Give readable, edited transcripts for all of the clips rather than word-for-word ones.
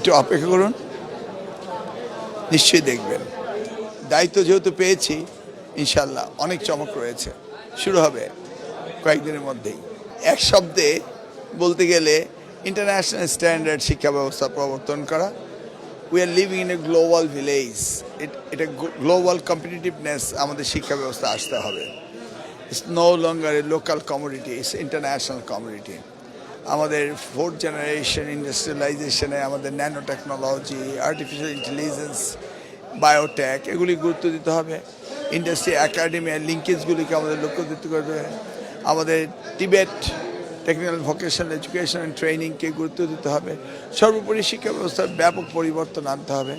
একটু অপেক্ষা করুন, নিশ্চয়ই দেখবেন। দায়িত্ব যেহেতু পেয়েছি, ইনশাল্লাহ অনেক চমক রয়েছে, শুরু হবে কয়েকদিনের মধ্যেই। এক শব্দে বলতে গেলে ইন্টারন্যাশনাল স্ট্যান্ডার্ড শিক্ষা ব্যবস্থা প্রবর্তন করা। We are living in a global village. এটা গ্লোবাল কম্পিটিটিভনেস আমাদের শিক্ষা ব্যবস্থা আসতে হবে। It's no longer a local commodity, it's international commodity. আমাদের ফোর্থ জেনারেশন ইন্ডাস্ট্রিয়ালাইজেশনে আমাদের nano technology, artificial intelligence, biotech এগুলি গুরুত্ব দিতে হবে। ইন্ডাস্ট্রি একাডেমি আর লিঙ্কেজগুলিকে আমাদের লক্ষ্য দিতে হবে। আমাদের টিবেট টেকনিক্যাল ভোকেশনাল এডুকেশন অ্যান্ড ট্রেনিংকে গুরুত্ব দিতে হবে। সর্বোপরি শিক্ষা ব্যবস্থার ব্যাপক পরিবর্তন আনতে হবে।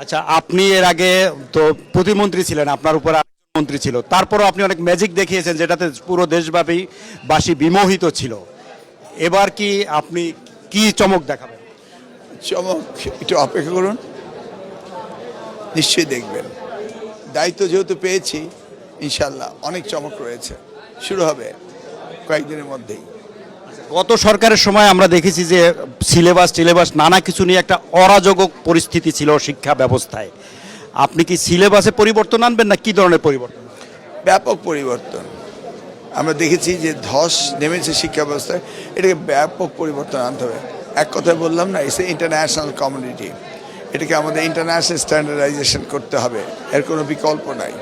আচ্ছা, আপনি এর আগে তো প্রতিমন্ত্রী ছিলেন, আপনার উপর আরেকজন মন্ত্রী ছিল, তারপরও আপনি অনেক ম্যাজিক দেখিয়েছেন যেটাতে পুরো দেশব্যাপী বাসী বিমোহিত ছিল। এবার কি আপনি কি চমক দেখাবেন? চমক একটু অপেক্ষা করুন, নিশ্চয়ই দেখবেন। দায়িত্ব যেহেতু পেয়েছি, ইনশাল্লাহ অনেক চমক রয়েছে, শুরু হবে কয়েকদিনের মধ্যেই। গত সরকারের সময় আমরা দেখেছি যে সিলেবাস নানা কিছু নিয়ে একটা অরাজক পরিস্থিতি ছিল শিক্ষা ব্যবস্থায়। আপনি কি সিলেবাসে পরিবর্তন আনবেন না কি ধরনের পরিবর্তন? ব্যাপক পরিবর্তন আমরা দেখেছি যে ধস নেমেছে শিক্ষা ব্যবস্থায়, এটাকে ব্যাপক পরিবর্তন আনতে হবে। এক কথায় বললাম না, ইটস ইন্টারন্যাশনাল কমিউনিটি। এটাকে আমাদের ইন্টারন্যাশনাল স্ট্যান্ডার্ডাইজেশন করতে হবে, এর কোনো বিকল্প নাই।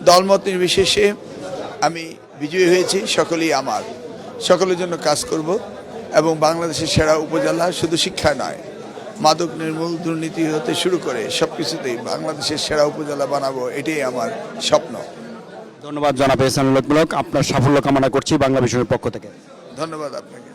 দলমত নির্বিশেষে আমি বিজয়ী হয়েছি, সকলেই আমার, সকলের জন্য কাজ করব এবং বাংলাদেশের সেরা উপজেলা শুধু শিক্ষা নয়, মাদক নির্মূল, দুর্নীতি হতে শুরু করে সব কিছুতেই বাংলাদেশের সেরা উপজেলা বানাবো, এটাই আমার স্বপ্ন। ধন্যবাদ জনাব এহসানুল হক। আপনার সাফল্য কামনা করছি বাংলা ভিশনের পক্ষ থেকে। ধন্যবাদ আপনাকে।